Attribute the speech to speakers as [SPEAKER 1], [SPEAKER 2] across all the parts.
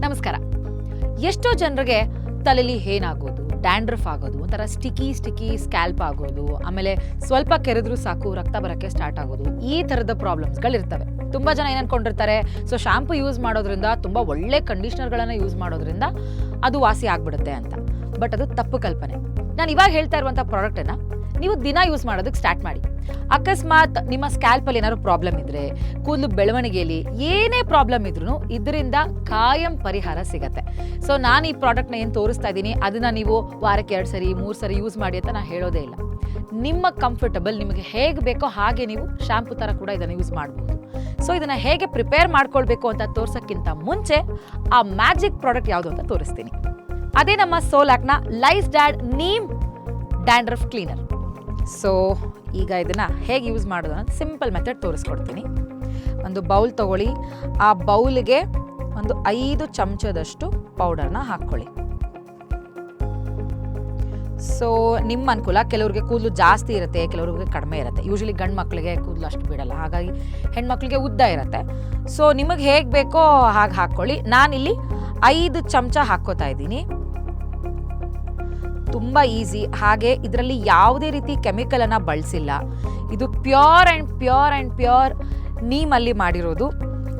[SPEAKER 1] ನಮಸ್ಕಾರ. ಎಷ್ಟೋ ಜನರಿಗೆ ತಲೆಯಲ್ಲಿ ಹೇನಾಗೋದು, ಡ್ಯಾಂಡ್ರಫ್ ಆಗೋದು, ಒಂಥರ ಸ್ಟಿಕಿ ಸ್ಕ್ಯಾಲ್ಪ್ ಆಗೋದು, ಆಮೇಲೆ ಸ್ವಲ್ಪ ಕೆರೆದ್ರೂ ಸಾಕು ರಕ್ತ ಬರೋಕ್ಕೆ ಸ್ಟಾರ್ಟ್ ಆಗೋದು, ಈ ಥರದ ಪ್ರಾಬ್ಲಮ್ಸ್ಗಳಿರ್ತವೆ. ತುಂಬ ಜನ ಏನು ಅನ್ಕೊಂಡಿರ್ತಾರೆ, ಸೊ ಶಾಂಪು ಯೂಸ್ ಮಾಡೋದ್ರಿಂದ, ತುಂಬ ಒಳ್ಳೆ ಕಂಡೀಷ್ನರ್ಗಳನ್ನು ಯೂಸ್ ಮಾಡೋದ್ರಿಂದ ಅದು ವಾಸಿ ಆಗಿಬಿಡುತ್ತೆ ಅಂತ. ಬಟ್ ಅದು ತಪ್ಪು ಕಲ್ಪನೆ. ನಾನು ಇವಾಗ ಹೇಳ್ತಾ ಇರುವಂಥ ಪ್ರಾಡಕ್ಟನ್ನು ನೀವು ದಿನ ಯೂಸ್ ಮಾಡೋದಕ್ಕೆ ಸ್ಟಾರ್ಟ್ ಮಾಡಿ. ಅಕಸ್ಮಾತ್ ನಿಮ್ಮ ಸ್ಕ್ಯಾಲ್ಪಲ್ಲಿ ಏನಾದ್ರು ಪ್ರಾಬ್ಲಮ್ ಇದ್ದರೆ, ಕೂದಲು ಬೆಳವಣಿಗೆಯಲ್ಲಿ ಏನೇ ಪ್ರಾಬ್ಲಮ್ ಇದ್ರೂ ಇದರಿಂದ ಕಾಯಂ ಪರಿಹಾರ ಸಿಗತ್ತೆ. ಸೊ ನಾನು ಈ ಪ್ರಾಡಕ್ಟ್ನ ಏನು ತೋರಿಸ್ತಾ ಇದ್ದೀನಿ ಅದನ್ನು ನೀವು ವಾರಕ್ಕೆ 2 ಸರಿ 3 ಸರಿ ಯೂಸ್ ಮಾಡಿ ಅಂತ ನಾನು ಹೇಳೋದೇ ಇಲ್ಲ. ನಿಮ್ಮ ಕಂಫರ್ಟಬಲ್, ನಿಮಗೆ ಹೇಗೆ ಬೇಕೋ ಹಾಗೆ ನೀವು ಶಾಂಪು ಥರ ಕೂಡ ಇದನ್ನು ಯೂಸ್ ಮಾಡ್ಬೋದು. ಸೊ ಇದನ್ನು ಹೇಗೆ ಪ್ರಿಪೇರ್ ಮಾಡ್ಕೊಳ್ಬೇಕು ಅಂತ ತೋರ್ಸೋಕ್ಕಿಂತ ಮುಂಚೆ ಆ ಮ್ಯಾಜಿಕ್ ಪ್ರಾಡಕ್ಟ್ ಯಾವುದು ಅಂತ ತೋರಿಸ್ತೀನಿ. ಅದೇ ನಮ್ಮ ಸೋಲಾಕ್ನ ಲೈಸ್ ಡ್ಯಾಡ್ ನೀಮ್ ಡ್ಯಾಂಡ್ರಫ್ ಕ್ಲೀನರ್. ಸೊ ಈಗ ಇದನ್ನು ಹೇಗೆ ಯೂಸ್ ಮಾಡೋದು ಅಂತ ಸಿಂಪಲ್ ಮೆಥಡ್ ತೋರಿಸ್ಕೊಡ್ತೀನಿ. ಒಂದು ಬೌಲ್ ತೊಗೊಳ್ಳಿ. ಆ ಬೌಲ್ಗೆ ಒಂದು 5 ಚಮಚದಷ್ಟು ಪೌಡರ್ನ ಹಾಕ್ಕೊಳ್ಳಿ. ಸೊ ನಿಮ್ಮ ಅನುಕೂಲ, ಕೆಲವ್ರಿಗೆ ಕೂದಲು ಜಾಸ್ತಿ ಇರುತ್ತೆ, ಕೆಲವ್ರಿಗೆ ಕಡಿಮೆ ಇರುತ್ತೆ. ಯೂಶಲಿ ಗಂಡು ಮಕ್ಕಳಿಗೆ ಕೂದಲು ಅಷ್ಟು ಬಿಡಲ್ಲ, ಹಾಗಾಗಿ ಹೆಣ್ಮಕ್ಳಿಗೆ ಉದ್ದ ಇರುತ್ತೆ. ಸೊ ನಿಮಗೆ ಹೇಗೆ ಬೇಕೋ ಹಾಗೆ ಹಾಕ್ಕೊಳ್ಳಿ. ನಾನಿಲ್ಲಿ 5 ಚಮಚ ಹಾಕ್ಕೋತಾ ಇದ್ದೀನಿ. ತುಂಬ ಈಸಿ. ಹಾಗೆ ಇದರಲ್ಲಿ ಯಾವುದೇ ರೀತಿ ಕೆಮಿಕಲನ್ನು ಬಳಸಿಲ್ಲ. ಇದು ಪ್ಯೂರ್ ಆ್ಯಂಡ್ ನೀಮಲ್ಲಿ ಮಾಡಿರೋದು,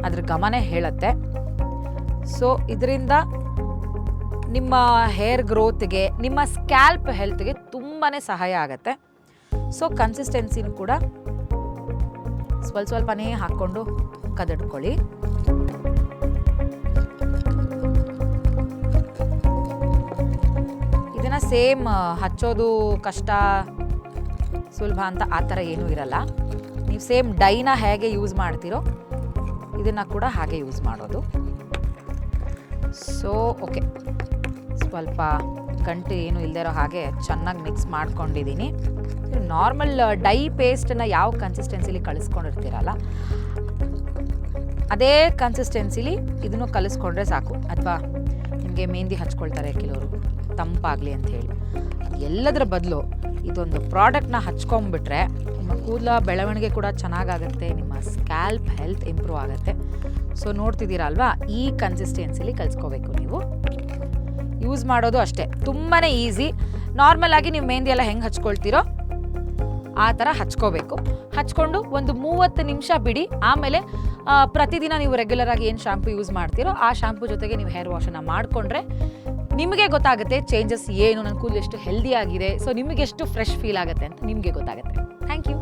[SPEAKER 1] ಅದ್ರ ಗಮನ ಹೇಳುತ್ತೆ. ಸೊ ಇದರಿಂದ ನಿಮ್ಮ ಹೇರ್ ಗ್ರೋತ್ಗೆ, ನಿಮ್ಮ ಸ್ಕ್ಯಾಲ್ಪ್ ಹೆಲ್ತ್ಗೆ ತುಂಬಾ ಸಹಾಯ ಆಗುತ್ತೆ. ಸೊ ಕನ್ಸಿಸ್ಟೆನ್ಸಿನೂ ಕೂಡ ಸ್ವಲ್ಪನೇ ಹಾಕ್ಕೊಂಡು ಕದಡ್ಕೊಳ್ಳಿ. ಇದನ್ನು ಸೇಮ್ ಹಚ್ಚೋದು ಕಷ್ಟ ಸುಲಭ ಅಂತ ಆ ಥರ ಏನೂ ಇರಲ್ಲ. ನೀವು ಸೇಮ್ ಡೈನ ಹೇಗೆ ಯೂಸ್ ಮಾಡ್ತೀರೋ ಇದನ್ನು ಕೂಡ ಹಾಗೆ ಯೂಸ್ ಮಾಡೋದು. ಸೊ ಓಕೆ, ಸ್ವಲ್ಪ ಗಂಟು ಏನು ಇಲ್ಲದಿರೋ ಹಾಗೆ ಚೆನ್ನಾಗಿ ಮಿಕ್ಸ್ ಮಾಡ್ಕೊಂಡಿದ್ದೀನಿ. ನಾರ್ಮಲ್ ಡೈ ಪೇಸ್ಟನ್ನು ಯಾವ ಕನ್ಸಿಸ್ಟೆನ್ಸಿಲಿ ಕಲಿಸ್ಕೊಂಡಿರ್ತೀರಲ್ಲ ಅದೇ ಕನ್ಸಿಸ್ಟೆನ್ಸಿಲಿ ಇದನ್ನು ಕಲಿಸ್ಕೊಂಡ್ರೆ ಸಾಕು. ಅಥವಾ ನಿಮಗೆ ಮೆಹಂದಿ ಹಚ್ಕೊಳ್ತಾರೆ ಕೆಲವರು ತಂಪಾಗಲಿ ಅಂತ ಹೇಳಿ, ಎಲ್ಲದರ ಬದಲು ಇದೊಂದು ಪ್ರಾಡಕ್ಟ್ನ ಹಚ್ಕೊಂಡ್ಬಿಟ್ರೆ ನಿಮ್ಮ ಕೂದಲ ಬೆಳವಣಿಗೆ ಕೂಡ ಚೆನ್ನಾಗಾಗುತ್ತೆ, ನಿಮ್ಮ ಸ್ಕ್ಯಾಲ್ಪ್ ಹೆಲ್ತ್ ಇಂಪ್ರೂವ್ ಆಗುತ್ತೆ. ಸೊ ನೋಡ್ತಿದ್ದೀರಾ ಅಲ್ವಾ, ಈ ಕನ್ಸಿಸ್ಟೆನ್ಸಿಲಿ ಕಲಿಸ್ಕೋಬೇಕು. ನೀವು ಯೂಸ್ ಮಾಡೋದು ಅಷ್ಟೇ, ತುಂಬಾ ಈಸಿ. ನಾರ್ಮಲ್ ಆಗಿ ನೀವು ಮೆಹಂದಿ ಎಲ್ಲ ಹೆಂಗೆ ಹಚ್ಕೊಳ್ತೀರೋ ಆ ಥರ ಹಚ್ಕೋಬೇಕು. ಹಚ್ಕೊಂಡು ಒಂದು 30 ನಿಮಿಷ ಬಿಡಿ. ಆಮೇಲೆ ಪ್ರತಿದಿನ ನೀವು ರೆಗ್ಯುಲರ್ ಆಗಿ ಏನು ಶಾಂಪು ಯೂಸ್ ಮಾಡ್ತೀರೋ ಆ ಶಾಂಪು ಜೊತೆಗೆ ನೀವು ಹೇರ್ ವಾಶನ್ನು ಮಾಡಿಕೊಂಡ್ರೆ ನಿಮಗೆ ಗೊತ್ತಾಗುತ್ತೆ ಚೇಂಜಸ್ ಏನು, ನನ್ನ ಕೂದಲು ಎಷ್ಟು ಹೆಲ್ದಿ ಆಗಿದೆ, ಸೊ ನಿಮಗೆ ಎಷ್ಟು ಫ್ರೆಶ್ ಫೀಲ್ ಆಗುತ್ತೆ ಅಂತ ನಿಮಗೆ ಗೊತ್ತಾಗುತ್ತೆ. Thank you.